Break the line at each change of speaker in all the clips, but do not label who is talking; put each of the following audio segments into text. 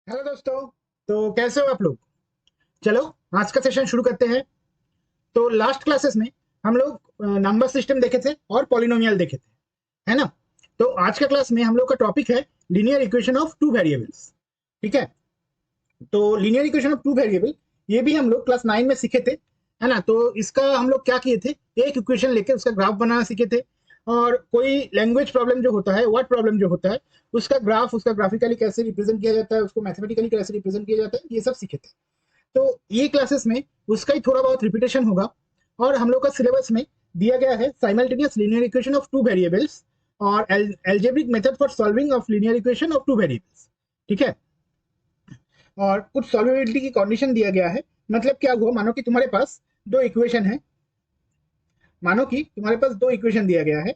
Hello दोस्तों। तो कैसे हो आप लोग? चलो आज का सेशन शुरू करते हैं। तो लास्ट क्लासेस में हम लोग नंबर सिस्टम देखे थे और पॉलिनोमियल देखे थे, है ना? तो आज का क्लास में हम लोग का टॉपिक है linear equation of two variables. ठीक है। तो linear equation of two variable ये भी हम लोग क्लास 9 में सीखे थे, है ना? तो इसका हम लोग क्या किए थे, एक इक्वेशन लेके उसका ग्राफ बनाना सीखे थे। और कोई लैंग्वेज प्रॉब्लम जो होता है, वर्ड प्रॉब्लम जो होता है, उसका ग्राफ, उसका ग्राफिकली कैसे रिप्रेजेंट किया जाता है, उसको मैथमेटिकली कैसे रिप्रेजेंट किया जाता है, ये सब सीखे थे। तो ये क्लासेस में उसका ही थोड़ा बहुत रिपीटेशन होगा। और हम लोग का सिलेबस में दिया गया है simultaneous linear equation of two variables और algebraic method for solving of linear equation of two variables. ठीक है। और कुछ सॉल्वेबिलिटी की कंडीशन दिया गया है। मतलब क्या हुआ, मानो कि तुम्हारे पास दो इक्वेशन है, मानो कि तुम्हारे पास दो इक्वेशन दिया गया है।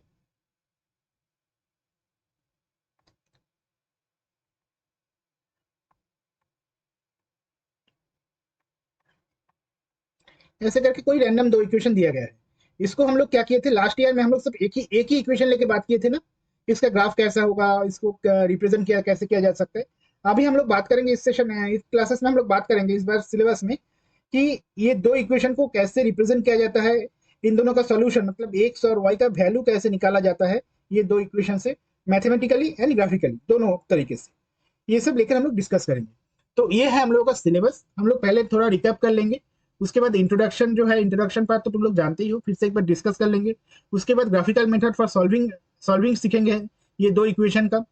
ऐसे करके कोई रैंडम दो इक्वेशन दिया गया है। इसको हम लोग क्या किए थे, लास्ट ईयर में हम लोग सब एक ही इक्वेशन लेके बात किए थे ना, इसका ग्राफ कैसा होगा, इसको रिप्रेजेंट किया कैसे किया जा सकता है। अभी हम लोग बात करेंगे इस सेशन में, इस क्लासेस में हम लोग बात करेंगे इस बार सिलेबस में कि ये दो इक्वेशन को कैसे रिप्रेजेंट किया जाता है, इन दोनों का सॉल्यूशन मतलब एक्स और वाई का वैल्यू कैसे निकाला जाता है, ये दो इक्वेशन से मैथमेटिकली एंड ग्राफिकली दोनों तरीके से, ये सब लेकर हम लोग डिस्कस करेंगे। तो ये है हम लोगों का सिलेबस। हम लोग पहले थोड़ा रिकैप कर लेंगे, उसके बाद इंट्रोडक्शन जो है, इंट्रोडक्शन पार्ट तो तुम लोग जानते ही हो, फिर से एक बार डिस्कस कर लेंगे। उसके बाद graphical method for solving solving सीखेंगे ये दो इक्वेशन का।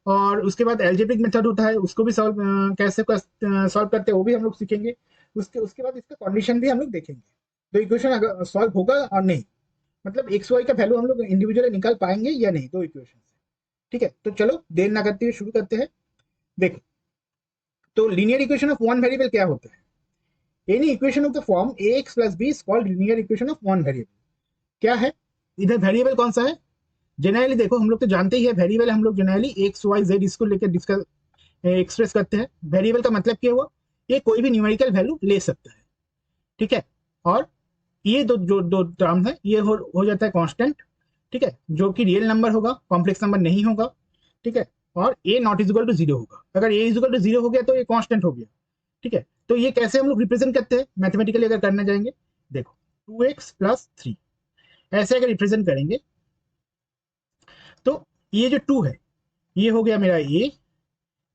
और उसके बाद एल्जेब्रिक मेथड होता है, उसको भी सॉल्व कैसे सॉल्व करते हैं वो भी हम लोग सीखेंगे। उसके उसके बाद इसका कंडीशन भी हम लोग देखेंगे, दो इक्वेशन अगर सॉल्व होगा और नहीं, मतलब एक्स वाई का वैल्यू हम लोग इंडिविजुअली निकाल पाएंगे या नहीं दो इक्वेशन से। ठीक है, तो चलो देर ना करते हुए शुरू करते हैं। देखो, तो linear equation of one variable क्या होता है? Any equation of the form ax plus b is called linear equation of one variable। क्या है इधर, वेरिएबल कौन सा है? जनरली देखो, हम लोग तो जानते ही है वेरिएबल, हम लोग जनरली एक्स वाई जेड इसको लेकर डिस्कस एक्सप्रेस करते हैं। वेरिएबल का मतलब क्या हुआ, ये कोई भी न्यूमेरिकल वैल्यू ले सकता है। ठीक है। और ये दो टर्म है, ये हो जाता है कांस्टेंट। ठीक है, जो कि रियल नंबर होगा, कॉम्प्लेक्स नंबर नहीं होगा। ठीक है। और a not is equal to zero होगा, अगर a is equal to zero हो गया तो ये कांस्टेंट हो गया। ठीक है। तो ये कैसे हम लोग रिप्रेजेंट करते हैं मैथमेटिकली अगर करने जाएंगे, देखो 2x+3 ऐसे अगर रिप्रेजेंट करेंगे तो ये जो 2 है, ये हो गया मेरा ए,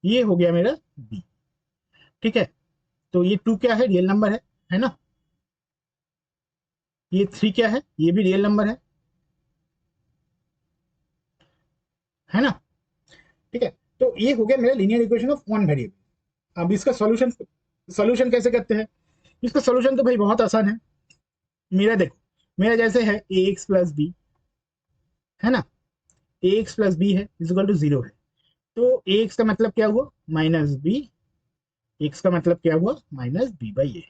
ये हो गया मेरा बी। ठीक है। तो ये 2 क्या है, रियल नंबर है ना? ये 3 क्या है, ये भी रियल नंबर है ना? ठीक है। तो ये हो गया मेरा linear equation of one variable. अब इसका सॉल्यूशन सॉल्यूशन कैसे करते हैं? इसका सॉल्यूशन तो भाई बहुत आसान है। मेरा देखो, मेरा जैसे है ए एक्स प्लस बी, है ना? ए एक्स प्लस बी है इक्वल टू जीरो है। तो ए एक्स का मतलब क्या हुआ, माइनस बी। एक्स का मतलब क्या हुआ, माइनस बी बाई ए।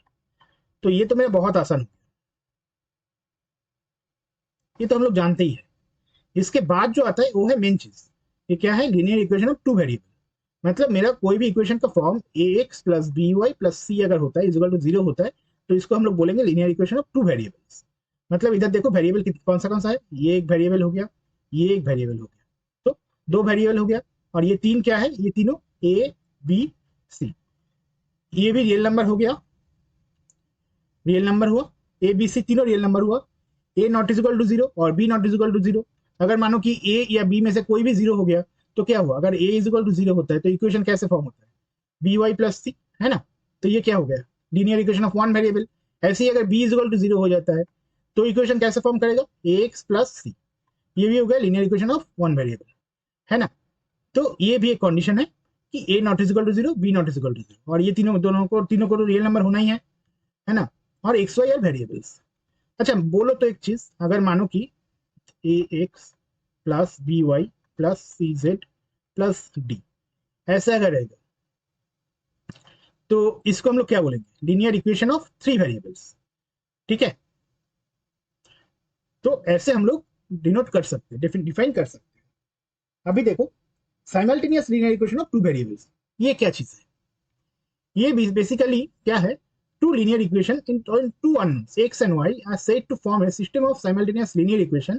तो ये तो मेरा बहुत आसान है, ये तो हम लोग जानते ही है। इसके बाद जो आता है वो है मेन चीज, ये क्या है, linear equation of two variable. मतलब मेरा कोई भी इक्वेशन का form a x plus b y plus c अगर होता है इक्वल टू जीरो होता है, तो इसको हम लोग बोलेंगे linear equation of two variables. मतलब इधर देखो वेरिएबल कौन सा है, ये एक वेरिएबल हो गया, ये एक वेरिएबल हो गया, तो दो वेरिएबल हो गया। और ये तीन क्या है, ये तीनों ए बी सी, ये भी रियल नंबर हो गया, रियल नंबर हुआ। ए बी सी तीनों रियल नंबर हुआ। A not is equal to zero और b not is equal to zero. अगर मानो कि ए या बी में से कोई भी जीरो हो गया तो क्या हुआ, अगर a is equal to zero होता है तो इक्वेशन कैसे फॉर्म होता है, बी वाई प्लस सी, है ना? तो ये क्या हो गया, linear equation of one variable. ऐसे ही अगर b is equal to zero हो जाता है तो इक्वेशन कैसे फॉर्म करेगा, ए एक्स प्लस सी, ये भी हो गया linear equation of one variable, है ना? तो ये भी एक कंडीशन है कि a not is equal to zero, b not is equal to zero, और ये तीनों को तो रियल नंबर होना ही है ना? और एक्स वाई आर वेरिएबल्स। अच्छा बोलो तो एक चीज, अगर मानो कि a x plus b y plus c z plus d ऐसा अगर रहेगा, तो इसको हम लोग क्या बोलेंगे, linear equation of three variables. ठीक है। तो ऐसे हम लोग डिनोट कर सकते हैं, डिफाइन कर सकते हैं। अभी देखो, simultaneous linear equation of two variables, ये क्या चीज है? ये बेसिकली क्या है, two linear equation in two unknowns x and y are said to form a system of simultaneous linear equation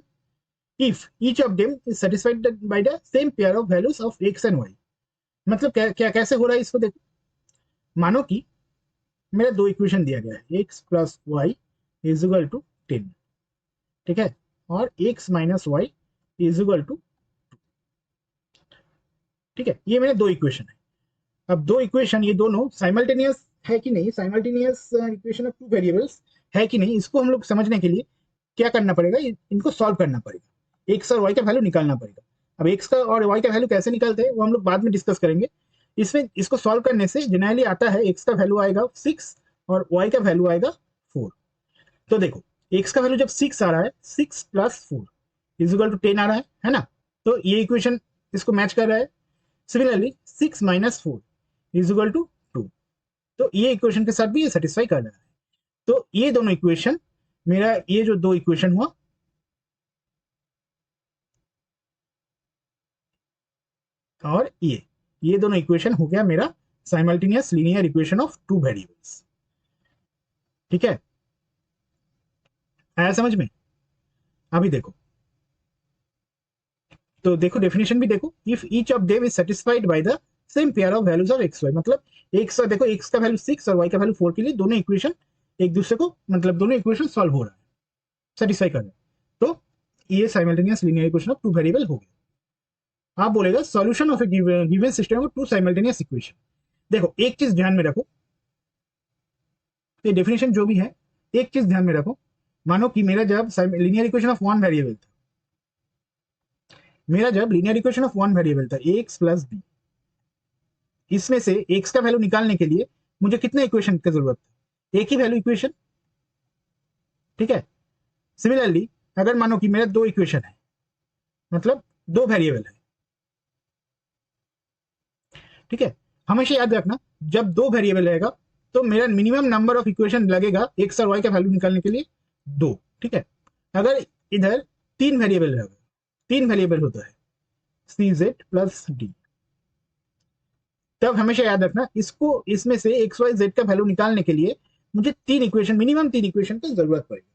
if each of them is satisfied by the same pair of values of x and y। मतलब क्या क्या कैसे हो रहा है इसको देखो, मानो कि मेरा दो इक्वेशन दिया गया है, x plus y is equal to 10, ठीक है, और x minus y is equal to, ठीक है, ये मेरे दो इक्वेशन है। अब दो इक्वेशन ये दोनों साइमल्टेनियस है कि नहीं, simultaneous equation of two variables है कि नहीं, इसको हम लोग समझने के लिए क्या करना पड़ेगा, इनको सॉल्व करना पड़ेगा, एक्स और वाई का वैल्यू निकालना पड़ेगा। अब एक्स का और वाई का वैल्यू कैसे निकालते हैं वो हम लोग बाद में डिस्कस करेंगे। इसमें इसको सॉल्व करने से जनरली आता है, एक्स का वैल्यू आएगा 6 और वाई का वैल्यू आएगा 4। तो देखो, एक्स का वैल्यू जब 6 आ रहा है, 6 प्लस 4 इज इक्वल टू 10 आ रहा है ना, तो ये इक्वेशन इसको मैच कर रहा है। Similarly 6 minus 4 is equal to 2, तो ये इक्वेशन के साथ भी ये सेटिस्फाई कर रहा है। तो ये दोनों इक्वेशन, मेरा ये जो दो इक्वेशन हुआ, और ये दोनों इक्वेशन हो गया मेरा simultaneous linear equation of two variables, ठीक है, आया समझ में? अभी देखो, तो देखो डेफिनेशन भी देखो, if each of them is satisfied by the same pair of values of x y, मतलब एक्स, देखो एक्स का वैल्यू 6 और वाई का वैल्यू 4 के लिए दोनों इक्वेशन एक दूसरे को, मतलब दोनों इक्वेशन सॉल्व हो रहा है, सेटिस्फाई कर रहे हैं, तो ये simultaneous linear equation of two variable हो गया। आप बोलेगा solution of a given system of two simultaneous equation. देखो एक चीज ध्यान में रखो, ये डेफिनेशन जो भी है, एक चीज ध्यान में रखो, मानो कि मेरा जब linear equation of one variable था, मेरा जब linear equation of one variable था एक्स प्लस बी, इसमें से एक्स का वैल्यू निकालने के लिए मुझे कितने इक्वेशन की जरूरत है, एक ही वैल्यू इक्वेशन, ठीक है। सिमिलरली अगर मानो कि मेरा दो इक्वेशन है, मतलब दो वेरिएबल है, ठीक है, हमेशा याद रखना जब दो वेरिएबल रहेगा तो मेरा मिनिमम नंबर ऑफ इक्वेशन लगेगा एक्स और वाई का वैल्यू निकालने के लिए, दो, ठीक है। अगर इधर तीन वेरिएबल रहेगा, तीन वेरिएबल होता है सी जेड प्लस डी, तब हमेशा याद रखना इसको, इसमें से एक्स वाई जेड का वैल्यू निकालने के लिए मुझे तीन इक्वेशन, मिनिमम तीन इक्वेशन की जरूरत पड़ेगी,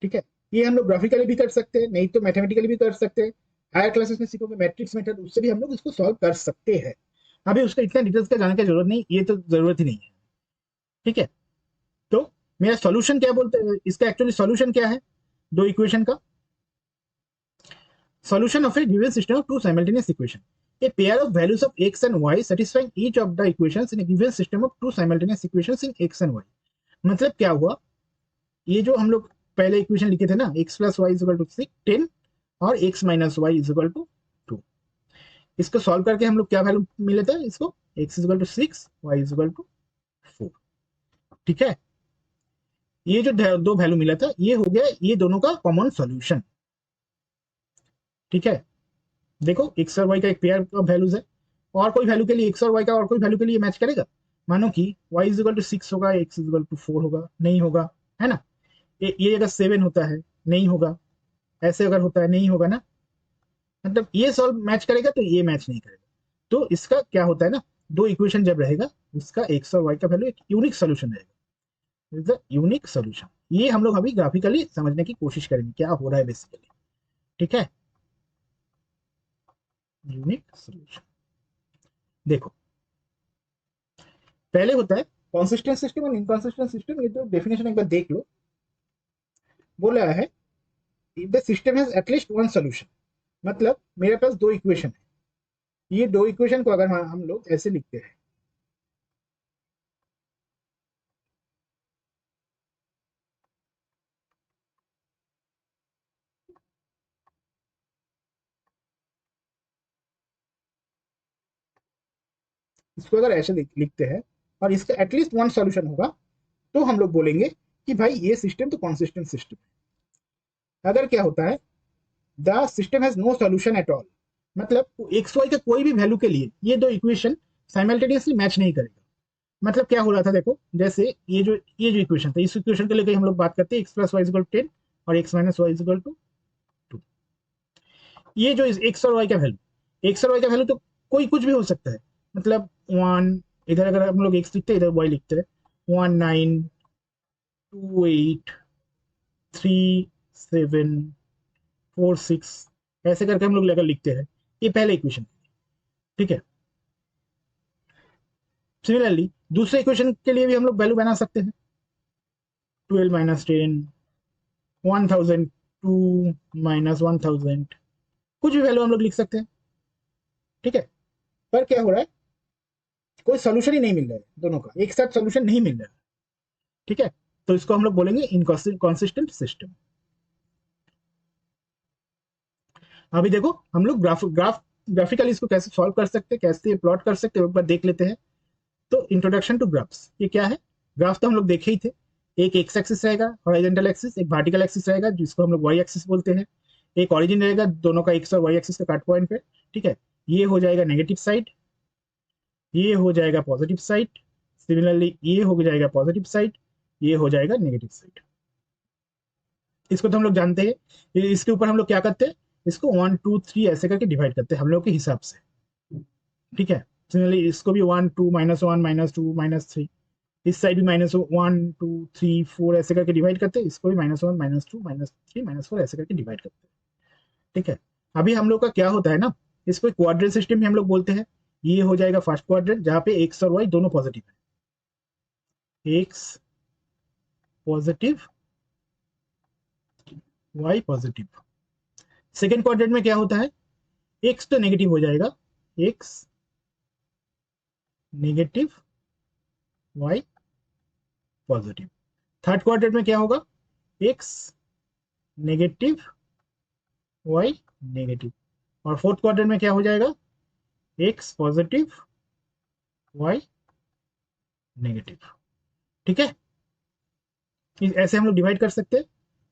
ठीक है। ये हम लोग ग्राफिकली भी कर सकते हैं, नहीं तो मैथमेटिकली भी कर सकते हैं, हायर क्लासेस में सीखोगे मैट्रिक्स मेथड, उससे भी हम लोग इसको सॉल्व कर सकते हैं। अभी उसका इतना डिटेल्स का जानने की जरूरत नहीं, ये तो जरूरत ही नहीं है, ठीक है। तो मेरा सॉल्यूशन क्या बोलते हैं, इसका एक्चुअली सॉल्यूशन क्या है, दो इक्वेशन का solution of a given system of two simultaneous equation. A pair of values of x and y satisfying each of the equations in a given system of two simultaneous equations in x and y. मतलब क्या हुआ, ये जो हम लोग पहले equation लिखे थे ना, x plus y is equal to 10 और x minus y is equal to 2, इसको सॉल्व करके हम लोग क्या वैल्यू मिले थे, इसको x is equal to 6, y is equal to 4, ठीक है। ये जो दो वैल्यू मिला था ये हो गया ये दोनों का कॉमन सॉल्यूशन, ठीक है। देखो एक्स और वाई का एक पेयर ऑफ वैल्यूज है, और कोई वैल्यू के लिए एक्स और वाई का और कोई वैल्यू के लिए मैच करेगा, मानो कि वाई इज इक्वल टू 6 होगा, एक्स इज इक्वल टू 4 होगा, नहीं होगा, है ना। ये अगर 7 होता है नहीं होगा, ऐसे अगर होता है नहीं होगा ना, मतलब ये सॉल्व मैच करेगा तो ये मैच नहीं करेगा। तो इसका क्या होता है ना, दो इक्वेशन जब रहेगा उसका एक्स और वाई का वैल्यू एक यूनिक सोल्यूशन रहेगा, इज द यूनिक सोल्यूशन। ये हम लोग अभी ग्राफिकली समझने की कोशिश करेंगे क्या हो रहा है बेसिकली, ठीक है, यूनिक सोल्यूशन। देखो पहले होता है कॉन्सिस्टेंट सिस्टम और इनकॉन्सिस्टेंट सिस्टम, ये तो डेफिनेशन एक बार देख लो। बोला है if the system has at least one solution, मतलब मेरे पास दो इक्वेशन है, ये दो इक्वेशन को अगर हम लोग ऐसे लिखते हैं, इसको अगर ऐसे लिखते हैं और इसका एटलीस्ट वन सोल्यूशन होगा, तो हम लोग बोलेंगे कि भाई ये सिस्टम तो कॉन्सिस्टेंट सिस्टम है। अगर क्या होता है the system has no solution at all, मतलब एक्स वाई के कोई भी वैल्यू के लिए ये दो इक्वेशन साइमल्टेनियसली मैच नहीं करेगा। मतलब क्या हो रहा था देखो, जैसे ये जो इक्वेशन था, इस इक्वेशन के लिए हम लोग बात करते हैं x plus y is equal to 10 और x minus y is equal to 2। ये जो एक्स और वाई का वैल्यू, एक्स और वाई का वैल्यू तो कोई कुछ भी हो सकता है, मतलब वन, इधर अगर हम लोग एक्स लिखते हैं इधर वाई लिखते हैं, 19 28 37 46, ऐसे करके हम लोग लेकर लिखते हैं, ये पहले इक्वेशन, ठीक है। सिमिलरली दूसरे इक्वेशन के लिए भी हम लोग वैल्यू बना सकते हैं, 12 माइनस 10, 1000, 2 माइनस 1000, कुछ भी वैल्यू हम लोग लिख सकते हैं। ठीक है, पर क्या हो रहा है, कोई सोल्यूशन ही नहीं मिल रहा है, दोनों का एक साथ सोल्यूशन नहीं मिल रहा है। ठीक है, तो इसको हम लोग बोलेंगे इनकॉन्सिस्टेंट सिस्टम। अभी देखो हम लोग ग्राफिकली इसको कैसे सॉल्व कर सकते हैं, कैसे प्लॉट कर सकते हैं, एक बार देख लेते हैं। तो इंट्रोडक्शन टू ग्राफ्स, ये क्या है? ग्राफ तो हम लोग देखे ही थे, एक एक्स एक्सिस रहेगा हॉरिजॉन्टल एक्सिस, एक वर्टिकल एक्सिस रहेगा जिसको हम लोग वाई एक्सिस बोलते हैं, एक ऑरिजिन रहेगा दोनों का एक्स और वाई एक्सिस का काट पॉइंट पे। ठीक है, ये हो जाएगा नेगेटिव साइड, ये हो जाएगा पॉजिटिव साइड, सिमिलरली ये हो जाएगा पॉजिटिव साइड, ये हो जाएगा नेगेटिव साइड। इसको तो हम लोग जानते हैं, इसके ऊपर हम लोग क्या करते हैं, इसको 1 2 3 ऐसे करके डिवाइड करते हैं हम लोग के हिसाब से। ठीक है, सिमिलरली इसको भी 1 2 -1 -2 -3, इस साइड भी -1 2 3 4 ऐसे करके डिवाइड करते हैं, इसको भी -1 -2 -3 -4 ऐसे करके डिवाइड करते हैं। ठीक है, अभी हम लोग का क्या होता है ना, इसको क्वाड्रेंट सिस्टम भी हम लोग बोलते हैं। ये हो जाएगा फर्स्ट क्वाड्रेंट जहाँ पे एक्स और वाई दोनों पॉजिटिव है, x positive y positive. Second quadrant में क्या होता है, एक्स तो नेगेटिव हो जाएगा, x negative y positive. Third quadrant में क्या होगा, एक्स नेगेटिव वाई नेगेटिव। और फोर्थ क्वाड्रेंट में क्या हो जाएगा, एक्स पॉजिटिव वाई नेगेटिव। ठीक है, ऐसे हम लोग डिवाइड कर सकते हैं।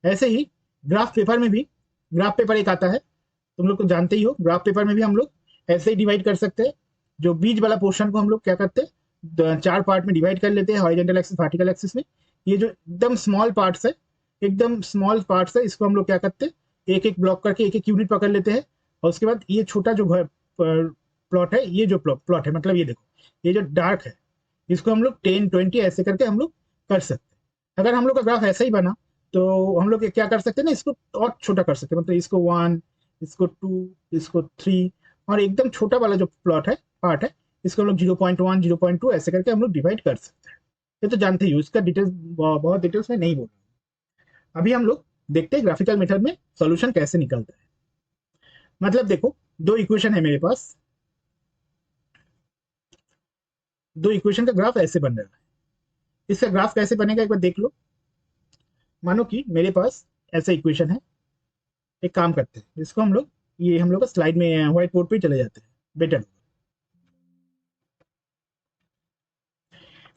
ऐसे ही ग्राफ पेपर में भी, ग्राफ पेपर एक आता है, तुम लोग तो जानते ही हो, ग्राफ पेपर में भी हम लोग ऐसे ही डिवाइड कर सकते हैं। जो बीच वाला पोर्शन को हम लोग क्या करते हैं, 4 पार्ट में डिवाइड कर लेते हैं, हॉरिजॉन्टल एक्सिस वर्टिकल एक्सिस में। ये जो एकदम स्मॉल पार्ट्स है, एकदम स्मॉल पार्ट्स है, इसको हम लोग क्या करते हैं, एक एक ब्लॉक करके एक एक यूनिट पकड़ लेते हैं। और उसके बाद ये छोटा जो प्लॉट है, ये जो प्लॉट है, मतलब ये देखो, ये जो डार्क है, इसको हम लोग 10 20 ऐसे करके हम लोग कर सकते हैं। अगर हम लोग का ग्राफ ऐसा ही बना तो हम लोग क्या कर सकते हैं ना, इसको और छोटा कर सकते हैं, मतलब इसको 1, इसको 2, इसको 3, और एकदम छोटा वाला जो प्लॉट है, पार्ट है, इसको हम लोग 0.1 0.2 ऐसे करके हम लोग डिवाइड कर सकते हैं। ये तो जानते ही हो, इसका डिटेल्स बहुत डिटेल्स में नहीं बोल रहा। अभी हम लोग देखते हैं ग्राफिकल मेथड में सॉल्यूशन कैसे निकलता है। मतलब देखो, दो इक्वेशन है मेरे पास, दो इक्वेशन का ग्राफ ऐसे बन रहा है। इसका ग्राफ कैसे बनेगा एक बार देख लो। मानो कि मेरे पास ऐसा इक्वेशन है, एक काम करते हैं, इसको हम लोग, ये हम लोग का स्लाइड में व्हाइट बोर्ड पे चले जाते हैं, बेटर।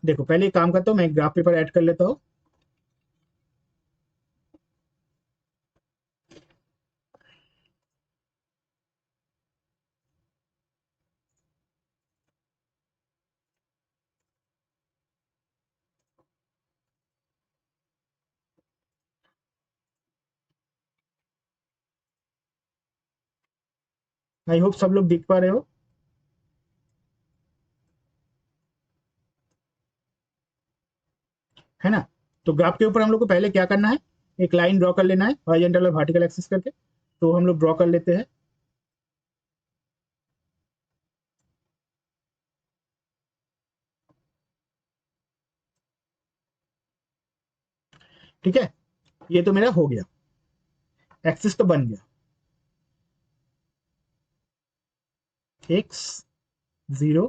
देखो पहले एक काम करता हूँ, मैं ग्राफ पेपर ऐड कर लेता हूँ। आई होप सब लोग देख पा रहे हो, है ना? तो ग्राफ के ऊपर हम लोग को पहले क्या करना है, एक लाइन ड्रॉ कर लेना है हॉरिजॉन्टल और वर्टिकल एक्सिस करके। तो हम लोग ड्रॉ कर लेते हैं। ठीक है, ये तो मेरा हो गया, एक्सिस तो बन गया, एक्स 0।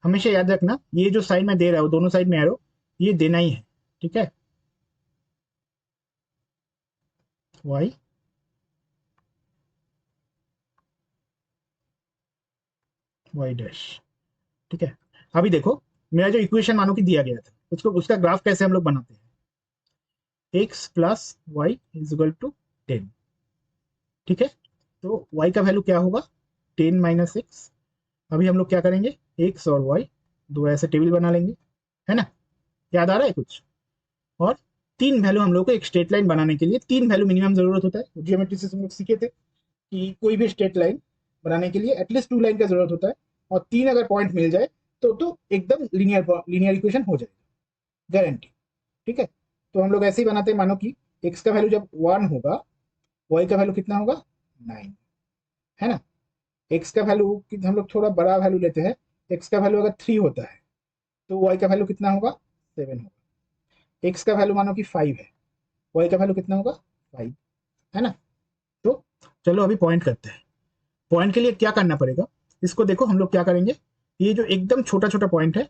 हमेशा याद रखना, ये जो साइड में दे रहा हूँ, दोनों साइड में एरो, ये देना ही है। ठीक है, वाई वाई डैश। ठीक है, अभी देखो, मेरा जो इक्वेशन मानो कि दिया गया था, उसको, उसका ग्राफ कैसे हम लोग बनाते हैं, x plus y is equal to 10। ठीक है, तो y का वैल्यू क्या होगा, 10 माइनस एक्स। अभी हम लोग क्या करेंगे, एक्स और वाई दो ऐसे टेबल बना लेंगे, है ना? याद आ रहा है कुछ? और तीन वैल्यू हम लोग को एक स्ट्रेट लाइन बनाने के लिए तीन वैल्यू मिनिमम जरूरत होता है। जियोमेट्री से हम लोग सीखे थे कि कोई भी स्ट्रेट लाइन बनाने के लिए एटलीस्ट 2 लाइन का जरूरत होता है, और 3 अगर पॉइंट मिल जाए तो एकदम लीनियर इक्वेशन हो जाएगा, गारंटी। ठीक है, तो हम लोग ऐसे ही बनाते हैं, मानो कि एक्स का वैल्यू जब 1 होगा, वाई का वैल्यू कितना होगा, 9, है ना? एक्स का वैल्यू हम लोग थोड़ा बड़ा वैल्यू लेते हैं, एक्स का वैल्यू अगर 3 होता है, तो y का वैल्यू कितना होगा 7 होगा। x का वैल्यू मानो कि 5 है, y का वैल्यू कितना होगा 5, है ना। तो चलो अभी पॉइंट करते हैं। पॉइंट के लिए क्या करना पड़ेगा, इसको देखो हम लोग क्या करेंगे, ये जो एकदम छोटा छोटा पॉइंट है,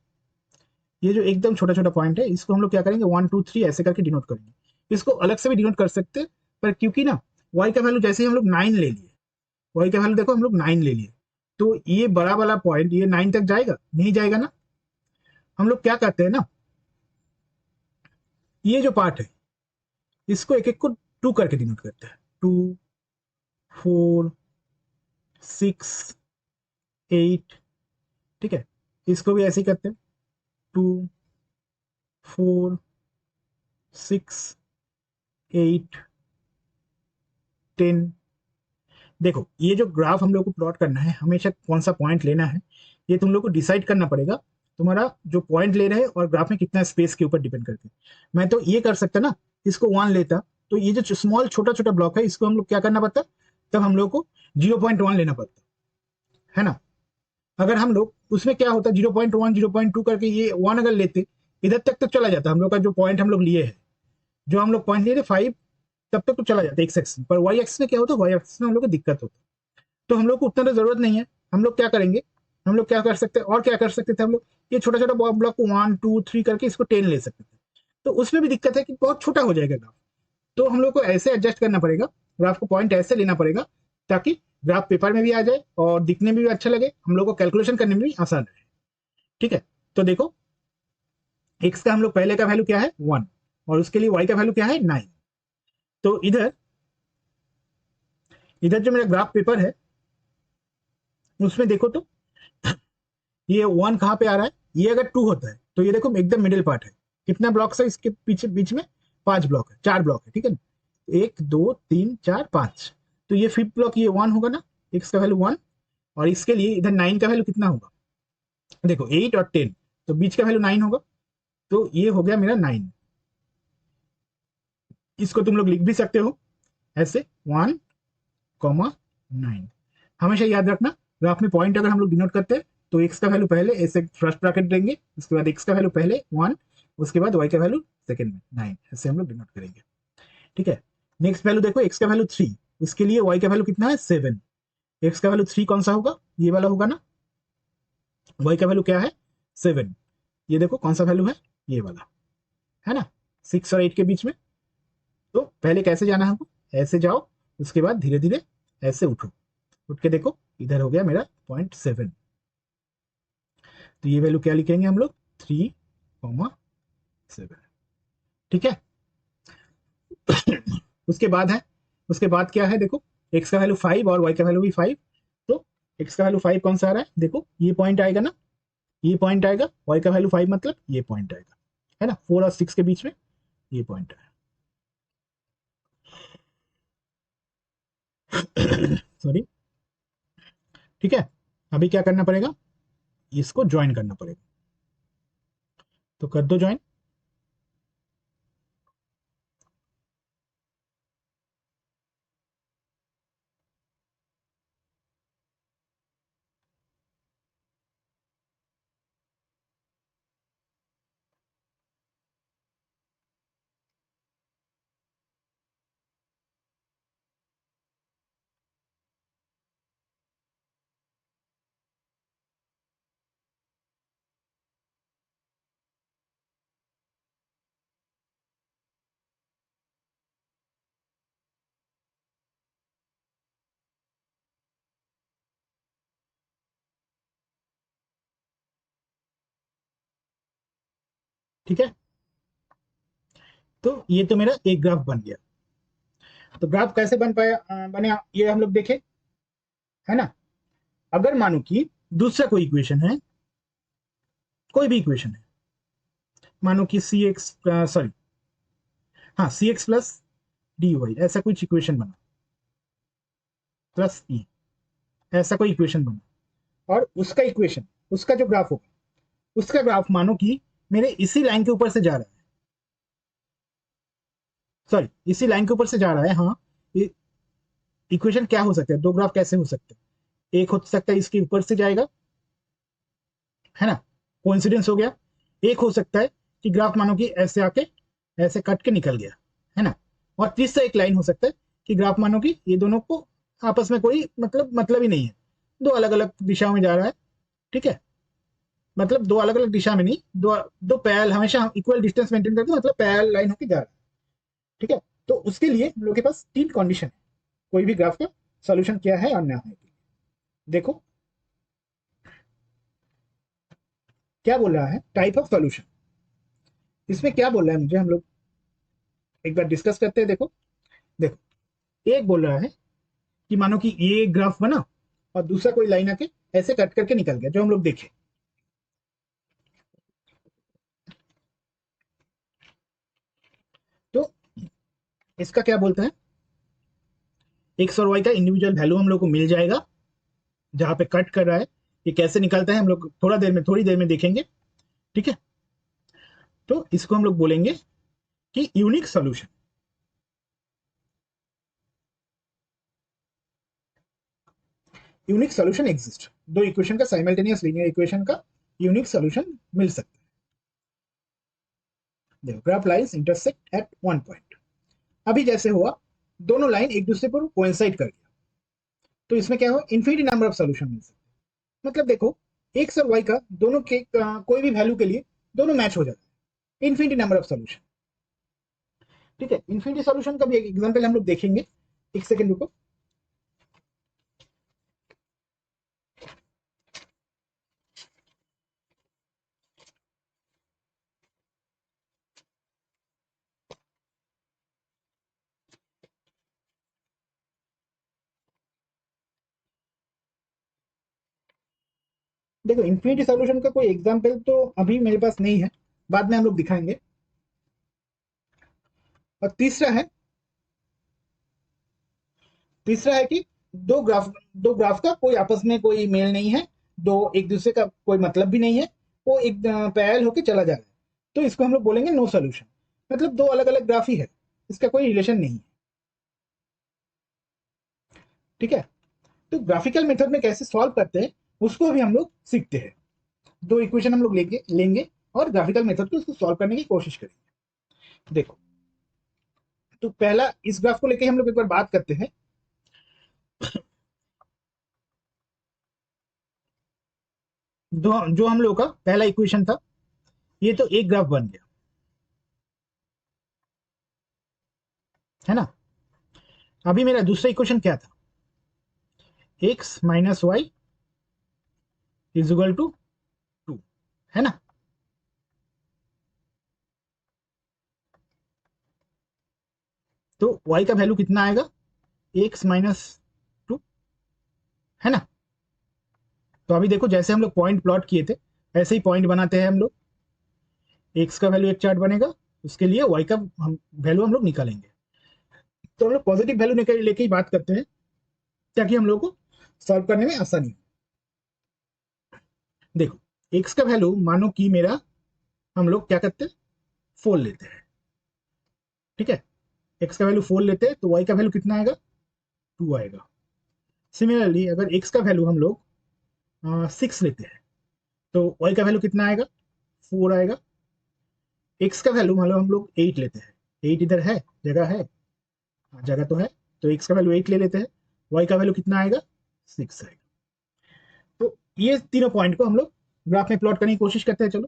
ये जो एकदम छोटा छोटा पॉइंट है, इसको हम लोग क्या करेंगे 1 2 3 ऐसे करके डिनोट करेंगे। इसको अलग से भी डिनोट कर सकते हैं, पर क्योंकि ना y का वैल्यू जैसे ही हम लोग 9 ले लिए, y का वैल्यू देखो हम लोग 9 ले लिए, तो ये बड़ा वाला पॉइंट ये 9 तक जाएगा नहीं जाएगा ना। हम लोग क्या करते हैं ना, ये जो पार्ट है इसको एक एक को 2 करके डिनोट करते हैं, 2 4 6 8, ठीक है। इसको भी ऐसे ही करते हैं 2 4 6 8 10। देखो ये जो ग्राफ हम लोग को प्लॉट करना है, हमेशा कौन सा पॉइंट लेना है ये तुम लोग को डिसाइड करना पड़ेगा, तुम्हारा जो पॉइंट ले रहे हैं और ग्राफ में कितना स्पेस के ऊपर डिपेंड करके। मैं तो ये कर सकता ना, इसको 1 लेता, तो ये जो स्मॉल छोटा छोटा ब्लॉक है इसको हम लोग क्या करना पड़ता, तब हम लोग को 0.1 लेना पड़ता, है ना। अगर हम लोग उसमें क्या होता 0.1 0.2 करके ये 1 अगर लेते, इधर तक तो चला जाता हम लोग का जो पॉइंट हम लोग लिए है, जो हम लोग पॉइंट लिए थे 5, तब तक तो चला जाता एक्स एक्सिस पर। वाई एक्सिस में क्या होता, वाई एक्सिस में हम लोग को दिक्कत होता, तो हम लोग को उतना तो जरूरत नहीं है। हम लोग क्या करेंगे, हम लोग क्या कर सकते हैं और क्या कर सकते थे, हम लोग ये छोटा छोटा ब्लॉक को 1 2 3 करके इसको 10 ले सकते थे, तो उसमें भी दिक्कत है कि बहुत छोटा हो जाएगा ग्राफ। तो हम लोग को ऐसे एडजस्ट करना पड़ेगा, ग्राफ को पॉइंट ऐसे लेना पड़ेगा ताकि ग्राफ पेपर में भी आ जाए और दिखने में भी अच्छा लगे, हम लोग को कैलकुलेशन करने में भी आसान रहे, ठीक है। तो देखो एक्स का हम लोग पहले का वैल्यू क्या है 1, और उसके लिए वाई का वैल्यू क्या है 9। तो इधर इधर जो मेरा ग्राफ पेपर है उसमें देखो तो ये 1 कहाँ पे आ रहा है, ये अगर 2 होता है तो ये देखो एकदम मिडिल पार्ट है। कितना ब्लॉक है इसके पीछे बीच में, 5 ब्लॉक है, 4 ब्लॉक है, ठीक है ना, 1 2 3 4 5। तो ये फिफ्थ ब्लॉक ये 1 होगा ना, एक्स का वैल्यू 1, और इसके लिए इधर 9 का वैल्यू कितना होगा, देखो 8 और 10, तो बीच का वैल्यू 9 होगा, तो ये हो गया मेरा 9। इसको तुम लोग लिख भी सकते हो ऐसे 1 कॉमा 9। हमेशा याद रखना ग्राफ में पॉइंट अगर हम लोग डिनोट करते हैं तो एक्स का वैल्यू पहले ऐसे फर्स्ट ब्रैकेट देंगे, उसके बाद एक्स का वैल्यू पहले 1, उसके बाद वाई का वैल्यू सेकंड में 9, ऐसे हम लोग डिनोट करेंगे, ठीक है। नेक्स्ट वैल्यू देखो एक्स का वैल्यू 3, उसके लिए वाई का वैल्यू कितना है 7। एक्स का वैल्यू 3 कौन सा होगा, ये वाला होगा ना, वाई का वैल्यू क्या है 7, ये देखो कौन सा वैल्यू है ये वाला, है ना, 6 और 8 के बीच में। तो पहले कैसे जाना है हमको, ऐसे जाओ, उसके बाद धीरे धीरे ऐसे उठो, उठ के देखो इधर हो गया मेरा 0.7, तो ये वैल्यू क्या लिखेंगे हम लोग 3,7, ठीक है। उसके बाद है, उसके बाद क्या है देखो, एक्स का वैल्यू 5 और वाई का वैल्यू भी 5, तो एक्स का वैल्यू 5 कौन सा आ रहा है, देखो ये पॉइंट आएगा ना, ये पॉइंट आएगा, वाई का वैल्यू 5 मतलब ये पॉइंट आएगा, है ना, 4 और 6 के बीच में ये पॉइंट है। सॉरी, ठीक है। अभी क्या करना पड़ेगा, इसको ज्वाइन करना पड़ेगा, तो कर दो ज्वाइन। ठीक है, तो ये तो मेरा एक ग्राफ बन गया। तो ग्राफ कैसे बन पाया, बने ये हम लोग देखें, है ना। अगर मानो कि दूसरा कोई इक्वेशन है, कोई भी इक्वेशन है, मानो कि सी एक्स, सॉरी, हाँ सी एक्स प्लस डी वाई ऐसा कुछ इक्वेशन बना, प्लस ई, ऐसा कोई इक्वेशन बना, और उसका इक्वेशन, उसका जो ग्राफ होगा, उसका ग्राफ मानो कि मेरे इसी लाइन के ऊपर से जा रहा है, सॉरी इसी लाइन के ऊपर से जा रहा है, हाँ। इक्वेशन क्या हो सकता है, दो ग्राफ कैसे हो सकते हैं, एक हो सकता है इसके ऊपर से जाएगा, है ना, कोइंसिडेंस हो गया, एक हो सकता है कि ग्राफ मानो कि ऐसे आके ऐसे कट के निकल गया, है ना। और तीसरा एक लाइन हो सकता है कि ग्राफ मानो कि ये दोनों को आपस में कोई मतलब ही नहीं है, दो अलग अलग दिशाओं में जा रहा है, ठीक है। मतलब दो अलग अलग दिशा में नहीं, दो दो पैरेलल हमेशा इक्वल डिस्टेंस मेंटेन करके मतलब पैरेलल लाइन होके जा रहा है, ठीक है। तो उसके लिए हम लोग के पास तीन कंडीशन है कोई भी ग्राफ का सॉल्यूशन क्या है और ना है। देखो क्या बोल रहा है, टाइप ऑफ सॉल्यूशन। इसमें क्या बोल रहा है मुझे, हम लोग एक बार डिस्कस करते हैं। देखो देखो एक बोल रहा है कि मानो कि ये ग्राफ बना और दूसरा कोई लाइन आके ऐसे कट करके निकल गया, जो हम लोग देखे। तो इसका क्या बोलते हैं, एक्स और वाई का इंडिविजुअल वैल्यू हम लोग को मिल जाएगा जहां पे कट कर रहा है। ये कैसे निकलता है हम लोग थोड़ी देर में देखेंगे, ठीक है। तो इसको हम लोग बोलेंगे कि unique solution. Unique solution exist, दो इक्वेशन का साइमल्टेनियस लीनियर इक्वेशन का यूनिक सॉल्यूशन मिल सकता है। देखो graph lines intersect at one point. अभी जैसे हुआ दोनों लाइन एक दूसरे पर कोइंसाइड कर गया, तो इसमें क्या हुआ, इन्फिनिटी नंबर ऑफ सॉल्यूशन मिल सकते हैं। मतलब देखो एक्स और वाई का दोनों के कोई भी वैल्यू के लिए दोनों मैच हो जाता है, इन्फिनिटी नंबर ऑफ सॉल्यूशन, ठीक है। इन्फिनिटी सॉल्यूशन का भी एक एग्जांपल हम लोग देखेंगे, एक सेकंड रुको। देखो इन्फिनिटी सॉल्यूशन का कोई एग्जांपल तो अभी मेरे पास नहीं है, बाद में हम लोग दिखाएंगे। और तीसरा है कि दो ग्राफ का कोई आपस में कोई मेल नहीं है, दो एक दूसरे का कोई मतलब भी नहीं है, वो एक पैरेलल होके चला जा रहा है, तो इसको हम लोग बोलेंगे नो सॉल्यूशन। मतलब दो अलग अलग ग्राफ ही है, इसका कोई रिलेशन नहीं है, ठीक है। तो ग्राफिकल मेथड में कैसे सॉल्व करते हैं उसको अभी हम लोग सीखते हैं। दो इक्वेशन हम लोग लेंगे और ग्राफिकल मेथड को उसको सॉल्व करने की कोशिश करेंगे। देखो तो पहला इस ग्राफ को लेके हम लोग एक बार बात करते हैं। जो हम लोग का पहला इक्वेशन था, ये तो एक ग्राफ बन गया, है ना। अभी मेरा दूसरा इक्वेशन क्या था, x minus y is equal to 2, है ना। तो y का वैल्यू कितना आएगा, एक्स माइनस 2, है ना। तो अभी देखो जैसे हम लोग पॉइंट प्लॉट किए थे ऐसे ही पॉइंट बनाते हैं हम लोग। एक्स का वैल्यू एक चार्ट बनेगा, उसके लिए y का वैल्यू हम लोग निकालेंगे। तो हम लोग पॉजिटिव वैल्यू लेके ही बात करते हैं ताकि हम लोग को सॉल्व करने में आसानी हो। देखो एक्स का वैल्यू मानो कि मेरा, हम लोग क्या करते हैं, 4 लेते हैं, ठीक है। एक्स का वैल्यू 4 लेते हैं तो y का वैल्यू कितना आएगा, 2 आएगा। सिमिलरली अगर एक्स का वैल्यू हम लोग 6 लेते हैं तो y का वैल्यू कितना आएगा, 4 आएगा। एक्स का वैल्यू मान लो हम लोग 8 लेते हैं, 8 इधर है, जगह है, हाँ, जगह तो है, तो एक्स का वैल्यू 8 ले लेते हैं, y का वैल्यू कितना आएगा, 6 आएगा। तो ये तीनों पॉइंट को हम लोग ग्राफ में प्लॉट करने की कोशिश करते हैं। चलो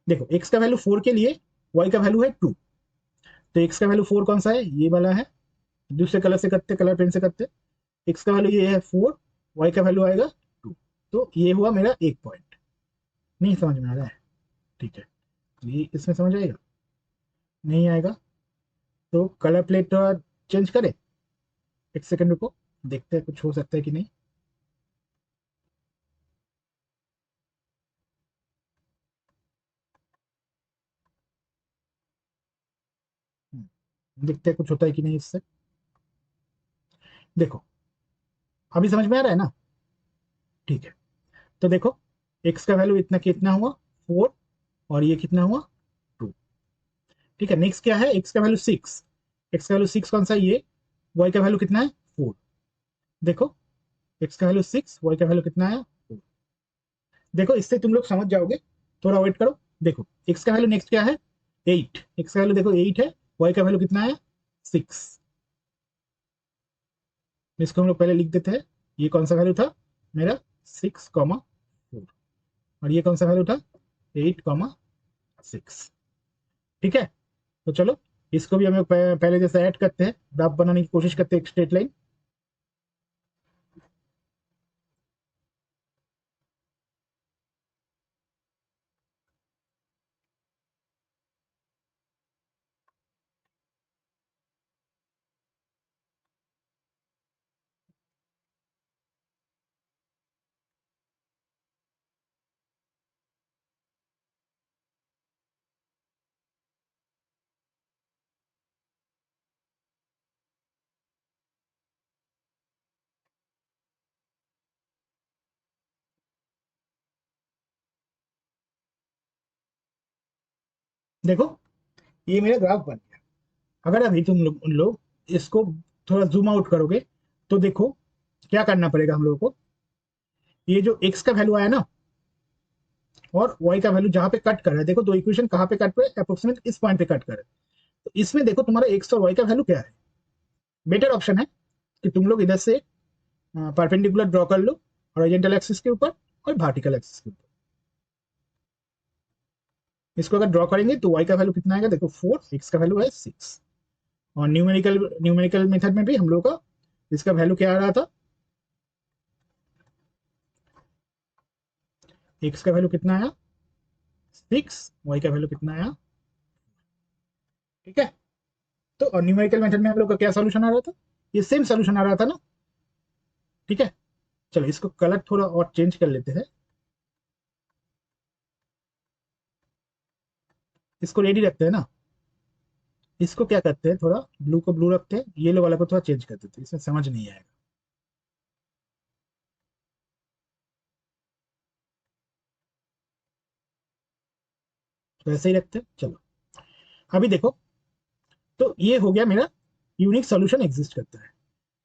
देखो एक्स का वैल्यू 4 के लिए y का वैल्यू है 2, तो एक्स का वैल्यू 4 कौन सा है, ये वाला है, दूसरे कलर से करते, कलर पेन से करते। एक्स का वैल्यू ये है 4, y का वैल्यू आएगा 2। तो ये हुआ मेरा एक पॉइंट। नहीं समझ में आ रहा है, ठीक है, तो ये इसमें समझ आएगा, नहीं आएगा तो कलर प्लेट चेंज करें। एक सेकंड रुको, देखते हैं कुछ हो सकता है कि नहीं। देखते हैं कुछ होता है कि नहीं इससे। देखो अभी समझ में आ रहा है ना, ठीक है। तो देखो एक्स का वैल्यू इतना कितना हुआ, 4, और ये कितना हुआ, 2, ठीक है। नेक्स्ट क्या है, एक्स का वैल्यू 6, एक्स का वैल्यू 6 कौन सा है, ये, वाई का वैल्यू कितना है, देखो x का वैल्यू 6, y का वैल्यू कितना है 4। देखो इससे तुम लोग समझ जाओगे, थोड़ा वेट करो। देखो x का वैल्यू नेक्स्ट क्या है 8, x का वैल्यू देखो 8 है, y का वैल्यू कितना है 6। इसको हम लोग पहले लिख देते हैं। ये कौन सा वैल्यू था मेरा 6,4, और ये कौन सा वैल्यू था 8,6। ठीक है, तो चलो इसको भी हम लोग पहले जैसे ऐड करते हैं, ग्राफ बनाने की कोशिश करते हैं एक स्ट्रेट लाइन। देखो ये मेरा ग्राफ बन गया। अगर अभी तुम लोग इसको थोड़ा जूम आउट करोगे तो देखो क्या करना पड़ेगा हम लोगों को। ये जो x का वैल्यू आया ना और y का वैल्यू जहां पे कट कर रहा है, देखो दो इक्वेशन कहां पे कट कर रहे हैं, अप्रोक्सीमेट इस पॉइंट पे कट कर रहे हैं। तो इसमें देखो तुम्हारा x और y का वैल्यू क्या है। बेटर ऑप्शन है कि तुम लोग इधर से परपेंडिकुलर ड्रॉ कर लो हॉरिजॉन्टल एक्सिस के ऊपर और वर्टिकल एक्सिस के ऊपर। इसको अगर ड्रॉ करेंगे तो y का वैल्यू कितना आएगा देखो 4, x का वैल्यू है 6। और न्यूमेरिकल मेथड में भी हम लोग का इसका वैल्यू क्या आ रहा था, x का वैल्यू कितना आया 6, y का वैल्यू कितना आया। ठीक है, तो और न्यूमेरिकल मेथड में हम लोग का क्या सॉल्यूशन आ रहा था, ये सेम सॉल्यूशन आ रहा था ना। ठीक है, चलो इसको कलर थोड़ा और चेंज कर लेते हैं। इसको रेडी रखते हैं ना, इसको क्या करते हैं थोड़ा ब्लू को ब्लू रखते हैं, येलो वाला को थोड़ा चेंज कर देते हैं, इसमें समझ नहीं आएगा। तो ऐसे ही रखते हैं। चलो अभी देखो, तो ये हो गया मेरा यूनिक सॉल्यूशन एग्जिस्ट करता है।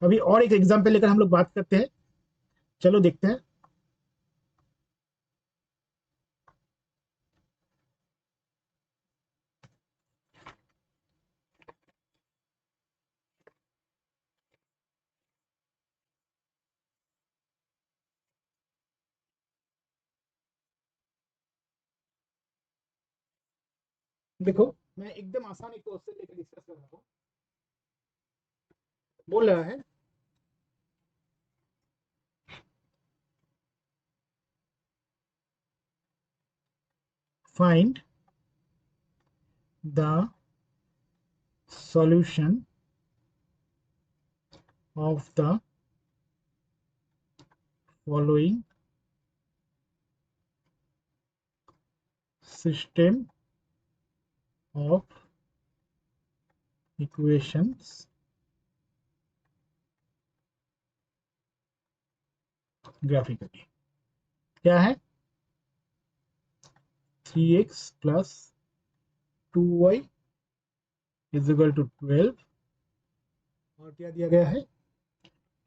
अभी और एक एग्जांपल लेकर हम लोग बात करते हैं। चलो देखते हैं। देखो मैं एकदम आसान एक क्वेश्चन लेकर डिस्कस कर रहा हूँ। बोल रहा है find the solution of the following system of equations graphically। क्या है 3x plus 2y is equal to 12, और क्या दिया गया है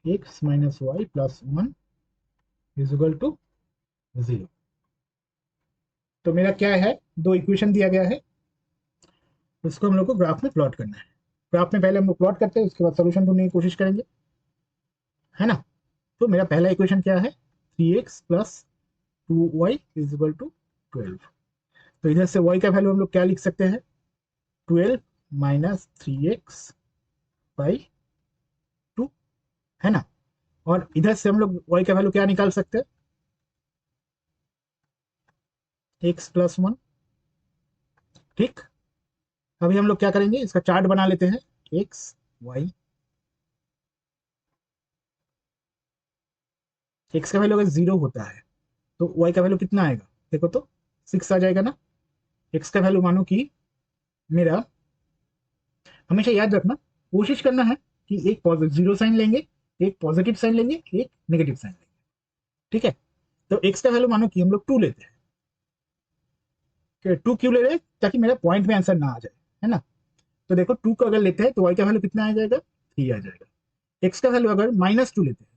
x minus y plus 1 is equal to 0। तो मेरा क्या है, दो इक्वेशन दिया गया है, उसको हम लोग को ग्राफ में प्लॉट करना है। ग्राफ में पहले हम लोग प्लॉट करते हैं, उसके बाद सोल्यूशन ढूंढने की कोशिश करेंगे, है ना। तो मेरा पहला इक्वेशन क्या है 3x plus 2y is equal to 12। तो इधर से y का वैल्यू हम लोग क्या लिख सकते हैं 12 माइनस 3x बाई 2, है ना। और इधर से हम लोग y का वैल्यू क्या निकाल सकते हैं x प्लस 1। ठीक, अभी हम लोग क्या करेंगे, इसका चार्ट बना लेते हैं x y। x का वैल्यू अगर 0 होता है तो y का वैल्यू कितना आएगा, देखो तो 6 आ जाएगा ना। x का वैल्यू मानो कि मेरा, हमेशा याद रखना, कोशिश करना है कि एक पॉजिटिव जीरो साइन लेंगे, एक पॉजिटिव साइन लेंगे, एक नेगेटिव साइन लेंगे। ठीक है, तो x का वैल्यू मानो कि हम लोग 2 लेते हैं। 2 क्यों ले रहे हैं, ताकि मेरा पॉइंट में आंसर ना आ जाए, है ना। तो देखो 2 को अगर लेते हैं तो y का वैल्यू कितना आ जाएगा 3 आ जाएगा। x का वैल्यू अगर -2 लेते हैं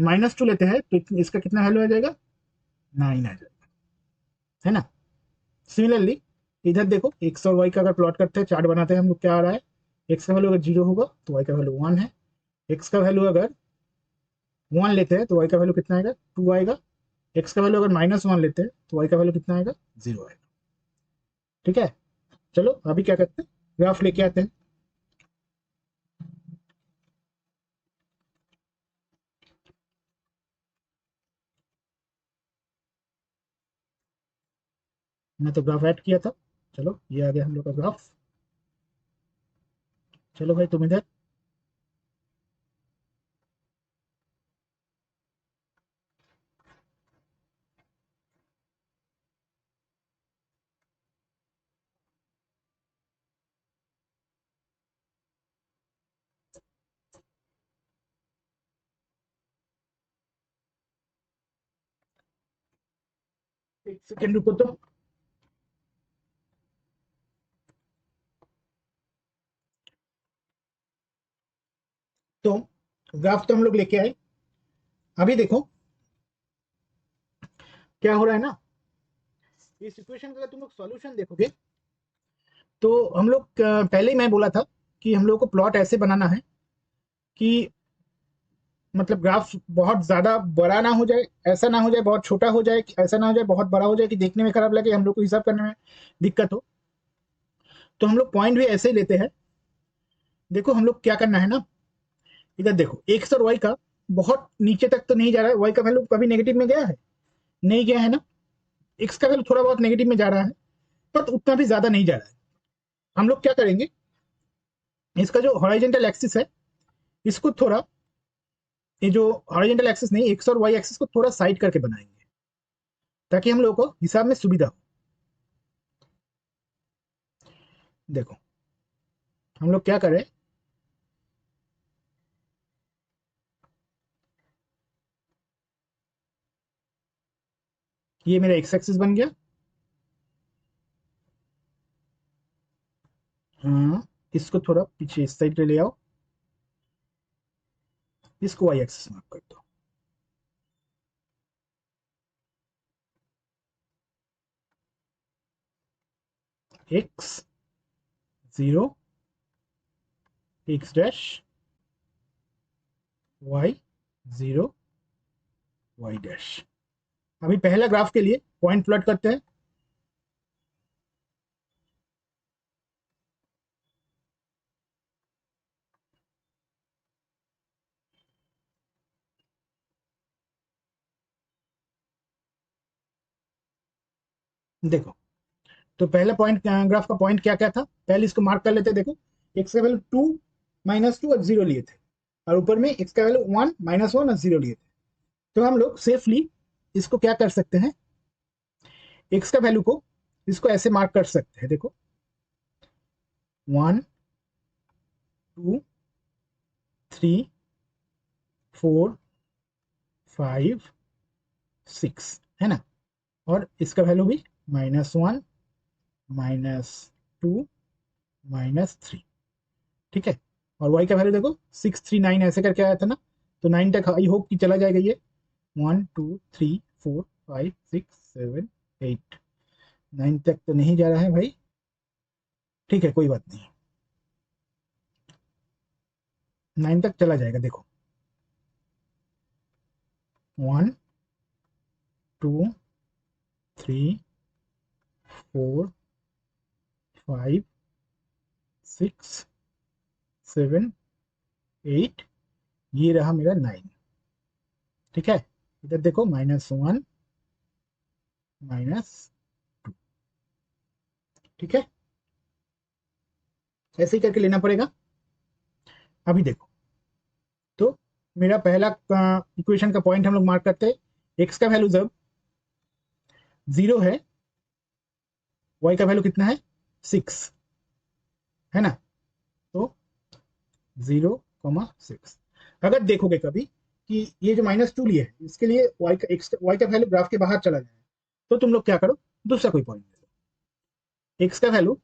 -2 लेते हैं तो इसका कितना वैल्यू आ जाएगा, 9 आ जाएगा, है ना। सिमिलरली इधर देखो एक्स और वाई का अगर प्लॉट करते हैं, चार्ट बनाते हैं हम लोग, क्या आ रहा है, एक्स का वैल्यू अगर 0 होगा तो वाई का वैल्यू 1 है, एक्स का वैल्यू अगर 1 लेते हैं तो वाई का वैल्यू कितना आएगा, 2 आएगा, एक्स का वैल्यू अगर -1 लेते हैं तो वाई का वैल्यू कितना आएगा, 0 आएगा। ठीक है, चलो अभी क्या करते हैं, ग्राफ लेके आते हैं। मैं तो ग्राफ ऐड किया था, चलो ये आ गया हम लोग का ग्राफ। चलो भाई तुम इधर, एक सेकेंड रुको तो ग्राफ तो हम लोग लेके आए। अभी देखो क्या हो रहा है ना, इस इक्वेशन का अगर तुम लोग सॉल्यूशन देखोगे तो हम लोग पहले ही मैं बोला था कि हम लोग को प्लॉट ऐसे बनाना है कि मतलब ग्राफ बहुत ज्यादा बड़ा ना हो जाए, ऐसा ना हो जाए बहुत छोटा हो जाए, ऐसा ना हो जाए बहुत बड़ा हो जाए कि देखने में खराब लगे, हम लोग को हिसाब करने में दिक्कत हो। तो हम लोग पॉइंट भी ऐसे ही लेते हैं। देखो हम लोग क्या करना है ना, इधर देखो एक्स और वाई का बहुत नीचे तक तो नहीं जा रहा है, वाई का वैल्यू कभी नेगेटिव में गया है, नहीं गया है ना, एक्स का वैल्यू थोड़ा बहुत नेगेटिव में जा रहा है पर उतना भी ज्यादा नहीं जा रहा है। हम लोग क्या करेंगे, इसका जो हॉरिजॉन्टल एक्सिस है इसको थोड़ा, ये जो हॉरिजॉन्टल एक्सिस नहीं, एक्स और वाई एक्सिस को थोड़ा साइड करके बनाएंगे ताकि हम लोग को हिसाब में सुविधा हो। देखो हम लोग क्या करें, ये मेरा एक्स एक्सिस बन गया, हाँ इसको थोड़ा पीछे इस साइड पे ले आओ, इसको वाई एक्सिस मार्क कर दो। X 0, x dash, y 0, y dash. अभी पहला ग्राफ के लिए पॉइंट प्लॉट करते हैं। देखो तो पहला पॉइंट, ग्राफ का पॉइंट क्या क्या था, पहले इसको मार्क कर लेते हैं। देखो एक्स का वैल्यू 2, -2 और 0 लिए थे, और ऊपर में एक्स का वैल्यू 1, -1 और 0 लिए थे। तो हम लोग सेफली इसको क्या कर सकते हैं, एक्स का वैल्यू को इसको ऐसे मार्क कर सकते हैं। देखो 1, 2, 3, 4, 5, 6, है ना, और इसका वैल्यू भी -1, -2, -3। ठीक है, और वाई का वैल्यू देखो 639 ऐसे करके आया था ना, तो 9 तक आई होप कि चला जाएगा ये, 1, 2, 3, 4, 5, 6, 7, 8, 9 तक तो नहीं जा रहा है भाई, ठीक है कोई बात नहीं, 9 तक चला जाएगा। देखो 1, 2, 3, 4, 5, 6, 7, 8, ये रहा मेरा 9। ठीक है, इधर देखो -1, -2। ठीक है, ऐसे ही करके लेना पड़ेगा। अभी देखो तो मेरा पहला इक्वेशन का पॉइंट हम लोग मार्क करते हैं, एक्स का वैल्यू जब 0 है, वाई का वैल्यू कितना है 6, है ना, तो 0,6। अगर देखोगे कभी कि ये जो -2 लिए है इसके लिए वाई का वैल्यू ग्राफ के बाहर चला जाए, तो तुम लोग क्या करो, दूसरा कोई पॉइंट ले लो, एक्स का वैल्यू,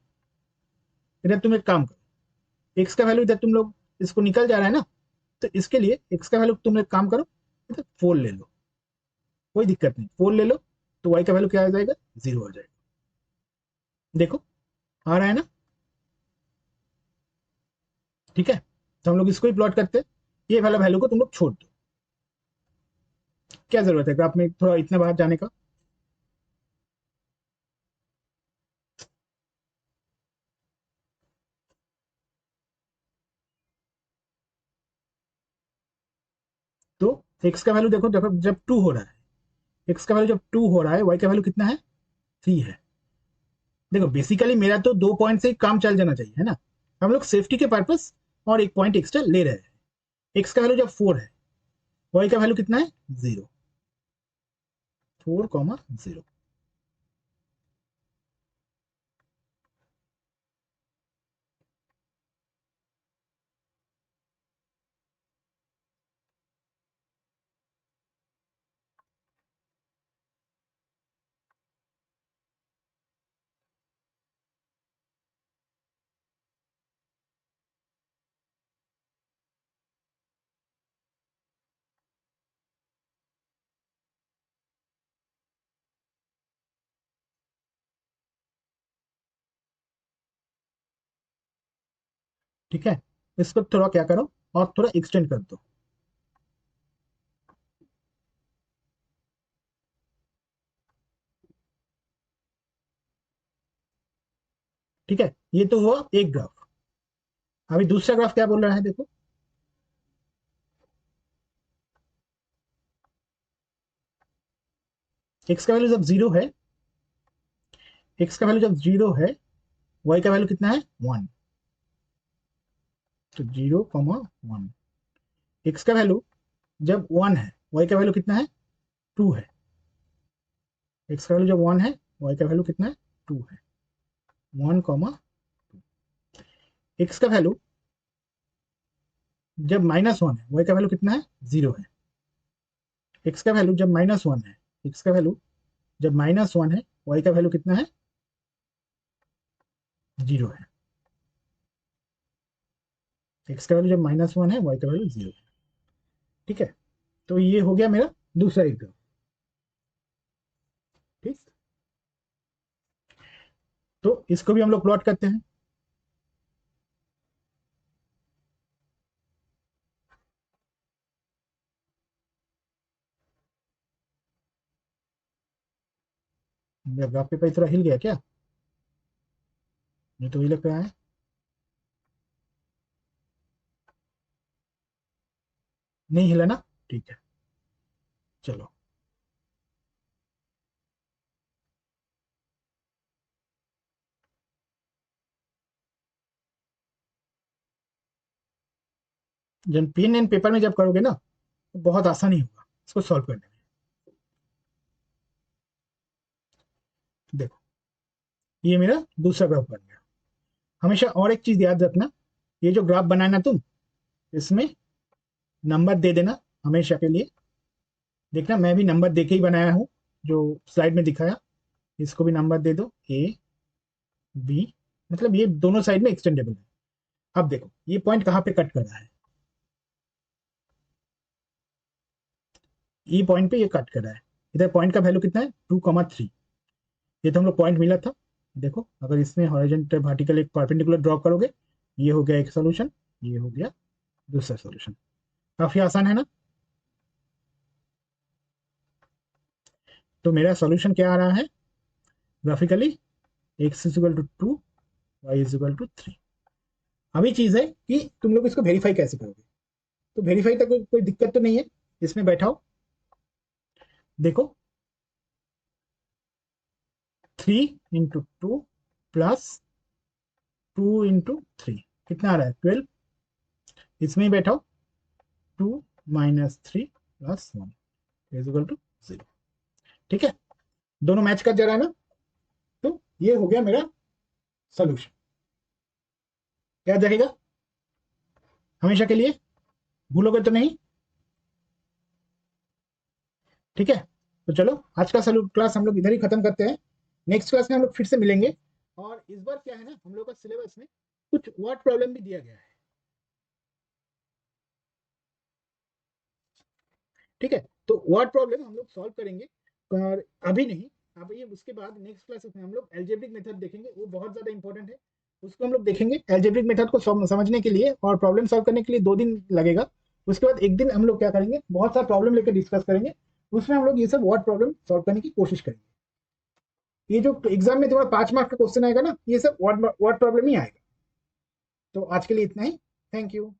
इधर तुम एक काम करो, एक्स का वैल्यू इधर तुम लोग इसको निकल जा रहा है ना, तो इसके लिए एक्स का वैल्यू तुम एक काम करो, 4 ले लो, कोई दिक्कत नहीं, 4 ले लो तो y का वैल्यू क्या आ जाएगा, 0 आ जाएगा। देखो आ रहा है ना, ठीक है। तो हम लोग इसको ही प्लॉट करते हैं, ये वाला वैल्यू को तुम लोग छोड़ दो, क्या जरूरत है ग्राफ में थोड़ा इतना बाहर जाने का। तो x का वैल्यू देखो देखो, जब 2 हो रहा है, x का वैल्यू जब 2 हो रहा है, y का वैल्यू कितना है, 3 है। देखो बेसिकली मेरा तो 2 पॉइंट से ही काम चल जाना चाहिए, है ना। हम लोग सेफ्टी के पर्पस और 1 पॉइंट एक्स्ट्रा ले रहे हैं। x का वैल्यू जब 4 है, y का वैल्यू कितना है, 0, 4,0। ठीक है, इसको थोड़ा क्या करो और थोड़ा एक्सटेंड कर दो। ठीक है, ये तो हुआ एक ग्राफ। अभी दूसरा ग्राफ क्या बोल रहा है, देखो x का वैल्यू जब 0 है, x का वैल्यू जब 0 है, y का वैल्यू कितना है, 1। तो 0,1। x का वैल्यू जब 1 है, y का वैल्यू कितना है, 2 है। x का वैल्यू जब 1 है, y का वैल्यू कितना है, 2 है। 1,2। x का वैल्यू जब -1 है, y का वैल्यू कितना है, 0 है। x का वैल्यू जब -1 है, x का वैल्यू जब -1 है, y का वैल्यू कितना है, 0 है। x का वैल्यू जब -1 है, y का वैल्यू 0 है। ठीक है, तो ये हो गया मेरा दूसरा एग्जाम। ठीक, तो इसको भी हम लोग प्लॉट करते हैं। मेरा ग्राफ पेपर थोड़ा हिल गया क्या, मुझे तो वही लग रहा है। नहीं हिला ना, ठीक है, चलो। जब पेन एंड पेपर में जब करोगे ना, तो बहुत आसानी होगा इसको सॉल्व करने में। देखो ये मेरा दूसरा ग्राफ बन गया। हमेशा और एक चीज याद रखना, ये जो ग्राफ बनाना तुम, इसमें नंबर दे देना हमेशा के लिए। देखना मैं भी नंबर दे के ही बनाया हूँ, जो स्लाइड में दिखाया, इसको भी नंबर दे दो, ए बी, मतलब ये दोनों साइड में एक्सटेंडेबल है। अब देखो ये पॉइंट कहाँ पे कट कर रहा है, ई पॉइंट पे ये कट कर रहा है। इधर पॉइंट का वैल्यू कितना है, 2,3। ये तो हम लोग पॉइंट मिला था। देखो अगर इसमें हॉरिजॉन्टल वर्टिकल एक परपेंडिकुलर ड्रॉ करोगे, ये हो गया एक सोल्यूशन, ये हो गया दूसरा सोल्यूशन। काफी आसान है ना। तो मेरा सोल्यूशन क्या आ रहा है graphically, x is equal to 2, y is equal to 3। अभी चीज है कि तुम लोग इसको वेरीफाई कैसे करोगे। तो वेरीफाई तक कोई दिक्कत तो नहीं है, इसमें बैठाओ, देखो 3 × 2 प्लस 2 × 3 कितना आ रहा है, 12। इसमें ही बैठाओ, 2 - 3 + 1 इज इक्वल टू 0। ठीक है, दोनों मैच कर जा रहा है ना। तो ये हो गया मेरा सोल्यूशन। याद रहेगा हमेशा के लिए, भूलोगे तो नहीं। ठीक है, तो चलो आज का क्लास हम लोग इधर ही खत्म करते हैं। नेक्स्ट क्लास में हम लोग फिर से मिलेंगे। और इस बार क्या है ना, हम लोग का सिलेबस में कुछ वर्ड प्रॉब्लम भी दिया गया है। ठीक है, तो वर्ड प्रॉब्लम हम लोग सॉल्व करेंगे और अभी नहीं, अभी उसके बाद नेक्स्ट क्लासेस में हम लोग एल्जेब्रिक मेथड देखेंगे, वो बहुत ज्यादा इंपॉर्टेंट है, उसको हम लोग देखेंगे। एल्जेब्रिक मेथड को समझने के लिए और प्रॉब्लम सॉल्व करने के लिए 2 दिन लगेगा। उसके बाद एक दिन हम लोग क्या करेंगे, बहुत सारा प्रॉब्लम लेकर डिस्कस करेंगे, उसमें हम लोग ये सब वर्ड प्रॉब्लम सॉल्व करने की कोशिश करेंगे। ये जो एग्जाम में तुम्हारा 5 मार्क का क्वेश्चन आएगा ना, ये सब वर्ड प्रॉब्लम ही आएगा। तो आज के लिए इतना ही। Thank you.